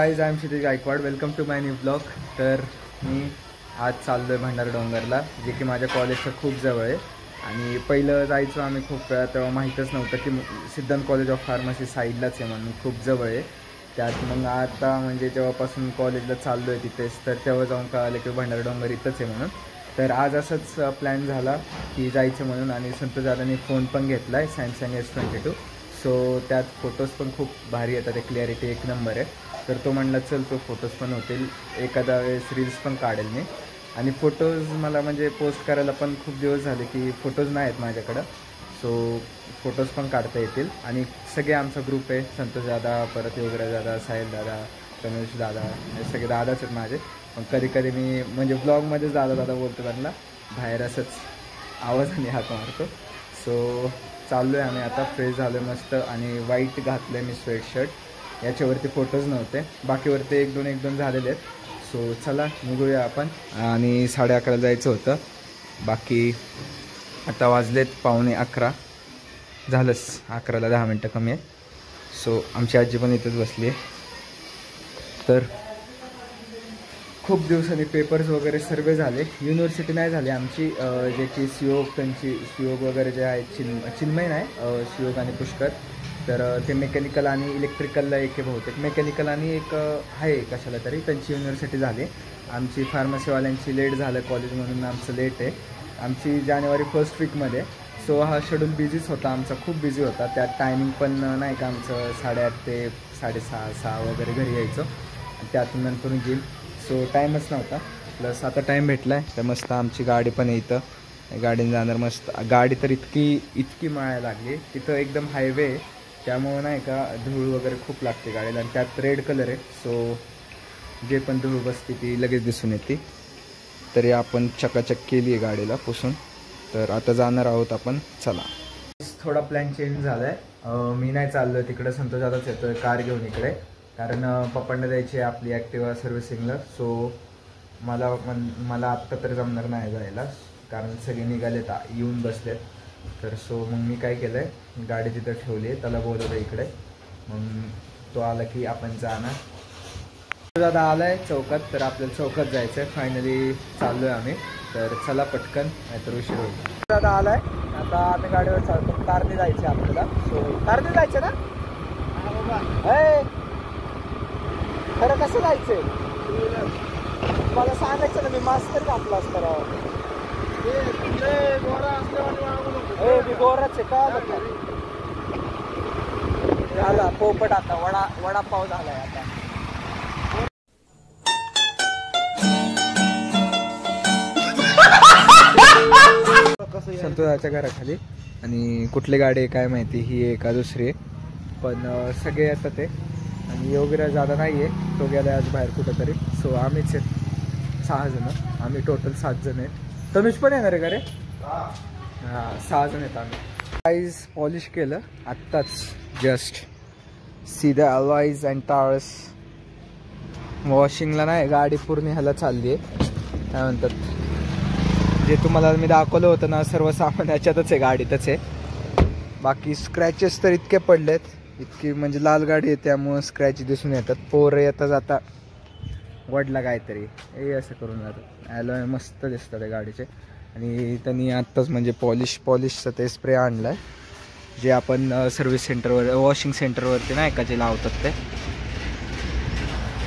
Guys, I am Kshitij Gaikwad. Welcome to my new blog. तर मी आज चाललो आहे भंडारा डोंगरला, जे की माझ्या कॉलेजचं खूप जवळ आहे. आणि पहिलं जायचो आम्ही खूप वेळा, तेव्हा माहीतच नव्हतं की सिद्धांत कॉलेज ऑफ फार्मसी साईडलाच आहे म्हणून, खूप जवळ आहे. त्यात मग आता म्हणजे जेव्हापासून कॉलेजला चाललो आहे तिथेच, तर तेव्हा जाऊन कळालं की भंडारा डोंगर इथंच आहे म्हणून. तर आज असंच प्लॅन झाला की जायचं म्हणून. आणि संतोष दादांनी फोन पण घेतला आहे, सॅमसंग S22. सो त्यात फोटोज पण खूप भारी येतात, एक क्लॅरिटी एक नंबर आहे. तर तो म्हणला चल तो फोटोज पण होतील, एखादा वेळेस रील्स पण काढेल मी. आणि फोटोज मला म्हणजे पोस्ट करायला पण खूप दिवस झाले की फोटोज नाही आहेत माझ्याकडं. सो फोटोज पण काढता येतील. आणि सगळे आमचा ग्रुप आहे, संतोष दादा, परत योगराज दादा, साहिल दादा, तनुष दादा, हे सगळे दादाच आहेत माझे. पण कधी कधी मी म्हणजे ब्लॉगमध्येच दादा दादा बोलतो, त्यांना बाहेर असंच आवाजाने हाक मारतो. सो चाललो आहे आम्ही आता, फ्रेश झालो आहे मस्त. आणि वाईट घातलं आहे मी स्वेटशर्ट, याच्यावरती फोटोज नव्हते, बाकीवरती एक दोन झालेले आहेत. सो चला निघूया आपण. आणि 11:30 जायचं होतं. बाकी आता वाजलेत 11:15, झालंच 11ला 10 मिनटं कमी आहे. सो आमची आजी पण इथंच बसली आहे. तर खूप दिवसांनी पेपर्स वगैरे सर्व झाले. युनिव्हर्सिटी नाही झाली आमची, जे की शिवोग, त्यांची शिवोग वगैरे जे आहे, चिन्मय नाही, शिवोग आणि पुष्कर. तर ते मेकॅनिकल आणि इलेक्ट्रिकलला एक आहे बहुतेक, मेकॅनिकल आणि एक आहे कशाला तरी, त्यांची युनिव्हर्सिटी झाली. आमची फार्मसीवाल्यांची लेट झालं कॉलेज म्हणून आमचं लेट आहे. आमची जानेवारी 1st वीकमध्ये. सो हा शेड्यूल बिझीच होता आमचा, खूप बिझी होता. त्यात टायमिंग पण नाही का आमचं 8:30 ते 6:30 वगैरे घरी यायचं, त्यातून नंतर जिम. सो टाईमच नव्हता. प्लस आता टाईम भेटला आहे तर मस्त आमची गाडी पण आहे इथं, गाडीने जाणार मस्त. गाडी तर इतकी मळायला लागली, तिथं एकदम हायवे आहे, त्यामुळं नाही का धूळ वगैरे खूप लागते गाडीला. आणि त्यात रेड कलर आहे, सो जे पण धूळ बसते ती लगेच दिसून येते. तरी आपण चकाचक केली आहे गाडीला पुसून. तर आता जाणार आहोत आपण, चला. थोडा प्लॅन चेंज झाला आहे. मी नाही चाललो आहे तिकडं, संतोष दादाच येतो आहे कार घेऊन इकडे, कारण पप्पांना द्यायची आहे आपली ॲक्टिवा सर्व्हिसिंगला. सो मला आत्ता तर जमणार नाही जायला, कारण सगळे निघालेत, येऊन बसलेत. तर सो मग मी काय केलं आहे, गाडी तिथं ठेवली आहे, त्याला बोलवलं इकडे. मग तो आला की आपण जाणार. दादा आला आहे चौकात, तर आपल्याला चौकात जायचं आहे. फायनली चाललो आहे आम्ही. तर चला पटकन, नाहीतर उशीर होईल. दादा आला आहे, आता आम्ही गाडीवर चालतो. कारने जायचं आहे आपल्याला. सो कारने जायचं ना खरं, कसं जायचं आहे मला सांगायचं ना, मी मास्तर घातला असता राव. मी गोराच आहे का झाला पोपट. आता वडापाव झालाय आता. संतोषाच्या घराखाली. आणि कुठली गाडी आहे काय माहिती, ही आहे का दुसरी आहे, पण सगळे येतात ते. आणि योगीराज दादा नाही आहे, तो गेला आज बाहेर कुठंतरी. सो आम्हीच आहेत 6 जण, आम्ही टोटल 7 जण आहेत. तनुष पण येणार आहे का रे? हां 6 जण आहेत आम्ही. आईज पॉलिश केलं आत्ताच जस्ट, सीधा अलॉईज अँड टायर्स. वॉशिंगला नाही, गाडी पूर्ण ह्याला चालली आहे, काय म्हणतात, जे तुम्हाला मी दाखवलं होतं ना, सर्व सामान ह्याच्यातच आहे, गाडीतच आहे. बाकी स्क्रॅचेस तर इतके पडलेत, इतकी म्हणजे लाल गाडी आहे त्यामुळं स्क्रॅच दिसून येतात. पोरं येता जाता वडला काहीतरी हे असं करून जातात. ॲलोय मस्त दिसतात त्या गाडीचे. आणि त्यांनी आत्ताच म्हणजे पॉलिशचं ते स्प्रे आणलं आहे, जे आपण सर्व्हिस सेंटरवर, वॉशिंग सेंटरवरती नाही का जे लावतात ते.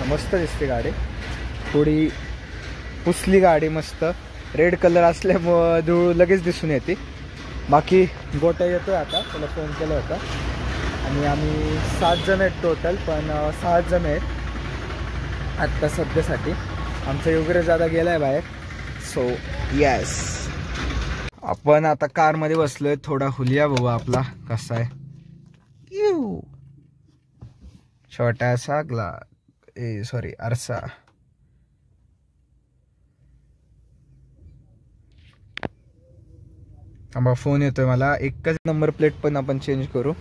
मस्त दिसते गाडी, थोडी पुसली गाडी मस्त. रेड कलर असल्यामुळं धूळ लगेच दिसून येते. बाकी गोट्या येतोय आता, त्याला फोन केला होता. आणि आम्ही 7 जण आहेत टोटल, पण 6 जण आहेत आत्ता सध्यासाठी. आमचा योगेश दादा गेला आहे बाहेर. सो येस, आपण आता कारमध्ये बसलोय. थोडा हुलिया बघू आपला कसा आहे. छोटासा आरसा. थांबा, फोन येतोय मला. एकच नंबर प्लेट पण आपण चेंज करू,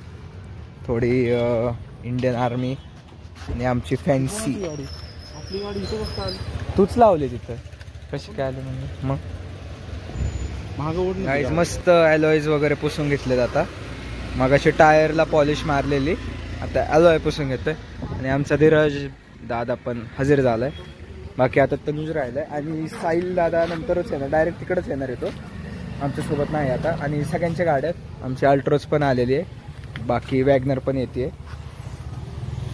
थोडी इंडियन आर्मी. आणि आमची फॅन्सी तूच लावली तिथं, कशी काय आली म्हणजे. मग गाईज मस्त ॲलॉईज वगैरे पुसून घेतलेत आता. मगाशी टायरला पॉलिश मारलेली, आता ॲलॉय पुसून घेतोय. आणि आमचा धीरज दादा पण हजर झालाय. बाकी आता तनुज राहिलाय आणि साहिल दादा नंतरच येणार, डायरेक्ट तिकडेच येणार येतो, आमच्यासोबत नाही आता. आणि सगळ्यांच्या गाड्यात आमची अल्ट्रोज पण आलेली आहे, बाकी वॅगनर पण येते.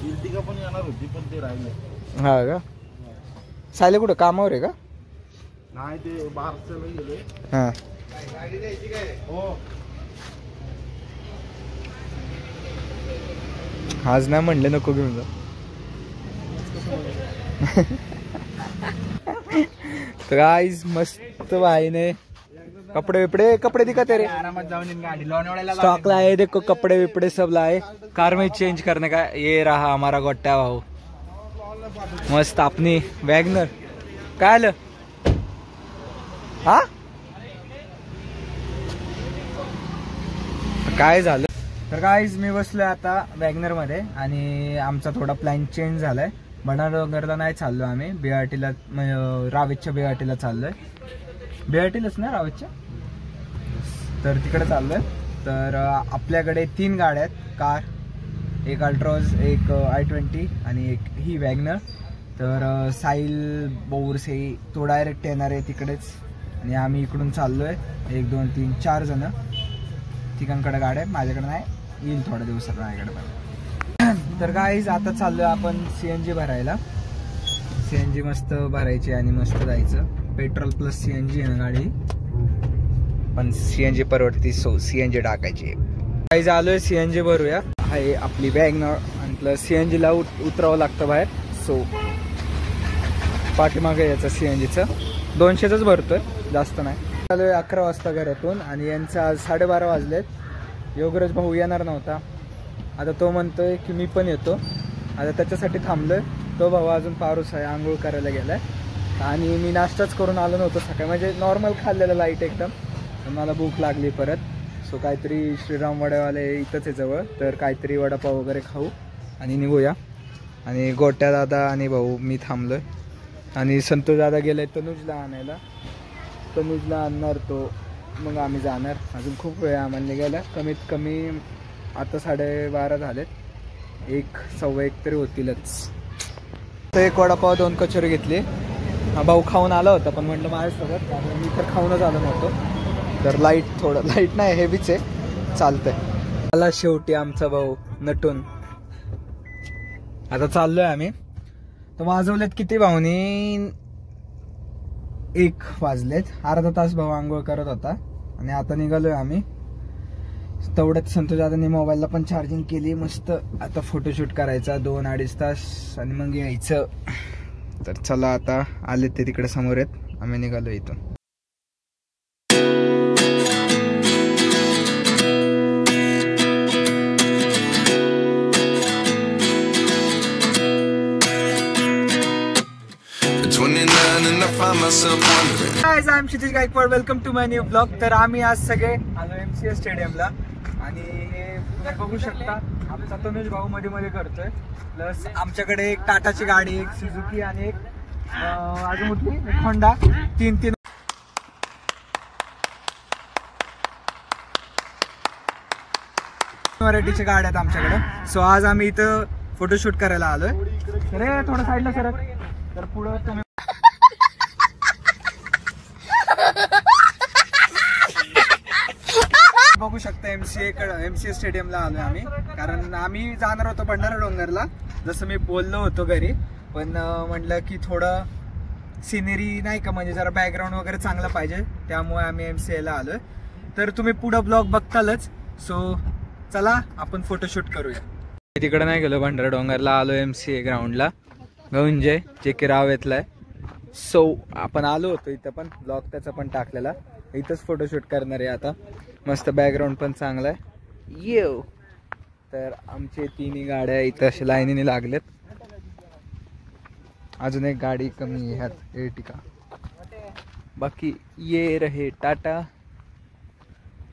इर्टिगा पण येणार होती पण ते राहिले. हा का? साहिल कुठं कामावर आहे का? नाही ते बाहेरचं गेले. हां हो आज ना म्हणले नको घेऊन जा. तर गाइस मस्त भाईने कपड़े विपड़े कपड़े दिखाते रहे, आरामात जाऊन गाडी लोणावळ्याला स्टॉक लाए, देखो कपड़े विपड़े सब लाए. कार में चेंज करने का ये रहा हमारा गोट्टा भाऊ. मस्त अपनी वॅगनर. काय आलं हा काय झालं. तर गाईज मी बसलोय आता वॅगनर मध्ये आणि आमचा थोडा प्लॅन चेंज झालाय. भंडारडोंगरला नाही चाललो आम्ही, BRTला रावेतच्या BRTला चाललोय. BRTलाच ना रावेतच्या, तर तिकडे चाललोय. तर आपल्याकडे 3 गाड्या आहेत, कार, एक अल्ट्रॉज, एक I-20 आणि एक ही वॅगनर. तर साहिल बोरसे तो डायरेक्ट येणार आहे तिकडेच आणि आम्ही इकडून चाललोय. 1 2 3 4 जण. तिघांकडे गाड्या आहे, माझ्याकडे नाही, येईल थोड्या दिवसात माझ्याकडे पण. तर गाईज आता चाललोय आपण CNG भरायला. CNG मस्त भरायची आणि मस्त जायचं. पेट्रोल प्लस CNG आहे ना गाडी, पण CNG परवडती, सो CNG टाकायची. गाईज आलोय CNG भरूया. आहे आपली वॅगनर आणि प्लस CNGला उतरावं लागतं बाहेर, सो पाठीमागे याचं CNGचं 200च भरतोय, जास्त नाही. आलोय 11 वाजता घरातून आणि यांचं आज 12:30 वाजलेत. योगराज भाऊ येणार नव्हता, आता तो म्हणतोय की मी पण येतो. आता त्याच्यासाठी थांबलोय. तो भाऊ अजून पारूस आहे, आंघोळ करायला गेलाय. आणि मी नाश्ताच करून आलो नव्हतो सकाळी, म्हणजे नॉर्मल खाल्लेलं लाईट एकदम. पण मला भूक लागली परत, सो काहीतरी श्रीराम वड्यावाले इथंच आहे जवळ, तर काहीतरी वडापाव वगैरे खाऊ आणि निघूया. आणि गोट्या दादा आणि भाऊ मी थांबलोय. आणि संतोष दादा गेलाय तनुजला आणायला, तनुजला आणणार तो, मग आम्ही जाणार. अजून खूप वेळ आम्हाला निघायला, कमीत कमी आता 12:30 झालेत, 1 सव्वा 1 तरी होतीलच. तर 1 वडापाव 2 कचोरी घेतली. भाऊ खाऊन आला होता, पण म्हटलं माझ्यासोबत, मी तर खाऊनच आलो नव्हतो. तर थोडं लाईट नाही, हेवीच आहे, चालतंय. मला शेवटी आमचा भाऊ नटून. आता चाललोय आम्ही. तर वाजवलेत किती भाऊनी, 1 वाजलेत. अर्धा तास भाऊ आंघोळ करत होता आणि आता निघालोय आम्ही. तेवढ्यात संतोष दादांनी मोबाईलला पण चार्जिंग केली. मस्त आता फोटोशूट करायचा 2-2.5 तास आणि मग यायचं. तर चला आता आले ते तिकडे समोर आहेत, आम्ही निघालो इथून. Guys, I'm Kshitij Gaikwad. Welcome to my new vlog. तर आम्ही आज सगळे आलो MCA स्टेडियमला आणि तुम्ही बघू शकता आमचा तनुज भाऊ मध्ये मध्ये करतोय. प्लस आमच्याकडे एक टाटाची गाडी, एक सुझुकी आणि एक अजून कुठली, एक होंडा, 3 व्हरायटीच्या गाड्या आहेत आमच्याकडे. सो आज आम्ही इथं फोटोशूट करायला आलोय. अरे थोडं साईडला सरक, तर पुढं तुम्ही बघू शकता MCA स्टेडियमला आलोय आम्ही. कारण आम्ही जाणार होतो भंडारडोंगरला, जसं मी बोललो होतो घरी, पण म्हटलं की थोडं सिनेरी नाही का, म्हणजे जरा बॅकग्राऊंड वगैरे चांगला पाहिजे, त्यामुळे आम्ही MCAला आलोय. तर तुम्ही पुढं ब्लॉग बघतालच, सो चला आपण फोटोशूट करूया. तिकडे नाही गेलो, भंडारडोंगरला आलो MCA ग्राउंडला, गौंजय जे की रावेतला आहे. सो आपण आलो होतो इथं, पण ब्लॉग त्याचा पण टाकलेला. इथंच फोटोशूट करणार आहे आता. मस्त बॅकग्राऊंड पण चांगला आहे. येऊ तर आमचे 3 गाड्या इथं अशा लाईनीने लागलेत. अजून एक गाडी कमी आहे ह्यात, एर्टिगा. बाकी ये रहे टाटा.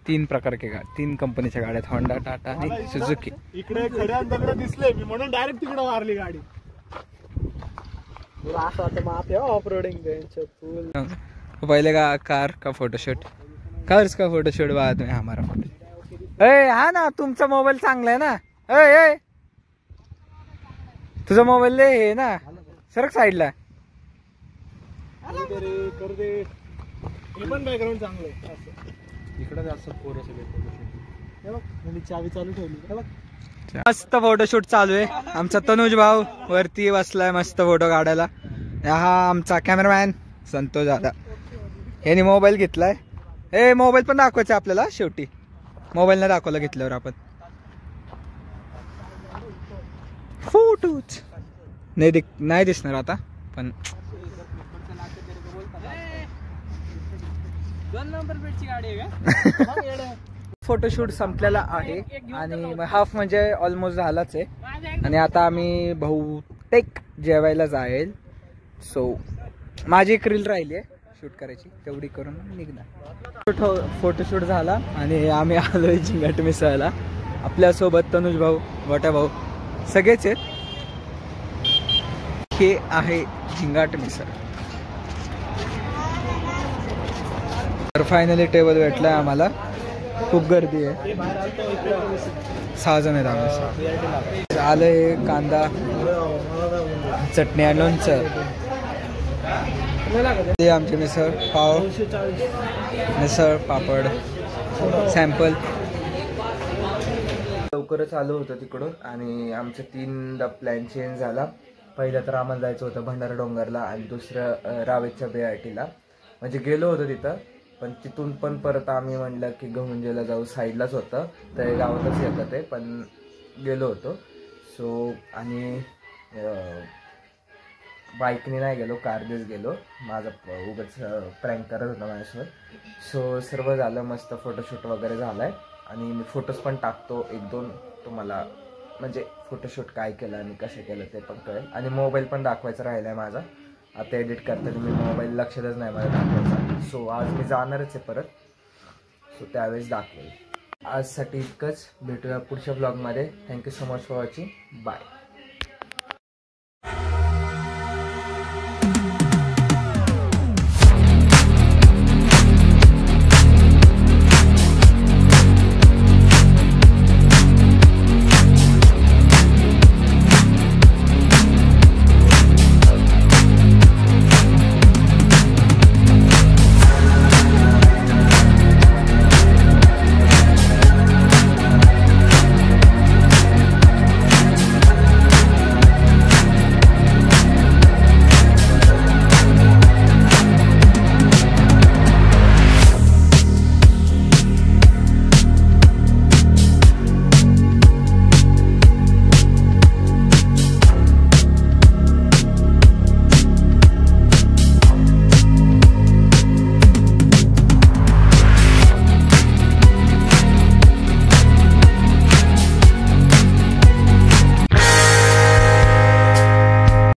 3 प्रकारचे 3 कंपनीच्या गाड्या आहेत, होंडा, टाटा आणि सुझुकी. इकडे खड्या दगड दिसले, मी म्हणून डायरेक्ट तिकडे मारली गाडी. ऑफ रोडिंग पहले का कार का फोटोशूट, कार्स का फोटोशूट बाद में हमारा फोटो. हा ना, तुमचा मोबाईल चांगला आहे ना. तुझा मोबाईल हे ना सरक साईडला. कर दे हे पण बॅकग्राऊंड चांगलं आहे असं. इकडे जास्त पोरं सगळे बघ चावी चालू ठेवली. मस्त फोटोशूट चालू आहे. आमचा तनुज भाऊ वरती बसलाय मस्त फोटो काढायला. हा आमचा कॅमेरामॅन संतोष दादा. यांनी मोबाईल घेतलाय. हे मोबाईल पण दाखवायचा आपल्याला शेवटी. मोबाईल नाही दाखवला घेतल्यावर आपण. फोटोच नाही दिसणार आता पण. फोटोशूट संपलेला आहे आणि हाफ म्हणजे ऑलमोस्ट झालाच आहे. आणि आता आम्ही बहुतेक जेवायला जाईल. सो माझी एक रील राहिली आहे शूट करायची, तेवढी करून निघणार. फोटोशूट झाला आणि आम्ही आलोय झिंगाट मिसळला. आपल्यासोबत तनुज भाऊ, गोट्या भाऊ सगळेच आहेत. हे आहे झिंगाट मिसळ. तर फायनली टेबल भेटलाय आम्हाला. खूप गर्दी आहे. 6 जण आहेत आम्ही. आलंय कांदा चटणी आणि लोणचं. ते आमची मिसळ पाव, मिसळ पापड सॅम्पल. लवकरच आलो होतं तिकडून आणि आमचं 3दा प्लॅन चेंज झाला. पहिलं तर आम्हाला जायचं होतं भंडारा डोंगरला आणि दुसरं रावेतच्या BRTला. म्हणजे गेलो होतो तिथं, पण तिथून पण परत आम्ही म्हणलं की गहुंजेला जाऊ. साईडलाच होतं तर गावातच येतं ते, पण गेलो होतो. सो आणि बाईकने नाही गेलो, कारनेच गेलो. माझा उगाच प्रँक करत होता माझ्यासोबत. सो सर्व झालं, मस्त फोटोशूट वगैरे झाला आहे आणि मी फोटोज पण टाकतो 1-2 तुम्हाला. म्हणजे फोटोशूट काय केलं आणि कसं केलं ते पण कळेल. आणि मोबाईल पण दाखवायचा राहिला आहे माझा. आता एडिट करताना मी मोबाईल लक्षातच नाही मला दाखवायचा. सो आज मी जाणारच आहे परत, सो त्यावेळेस दाखवेल. आजसाठी इतकंच. भेटूया पुढच्या ब्लॉगमध्ये. Thank you so much for watching. Bye.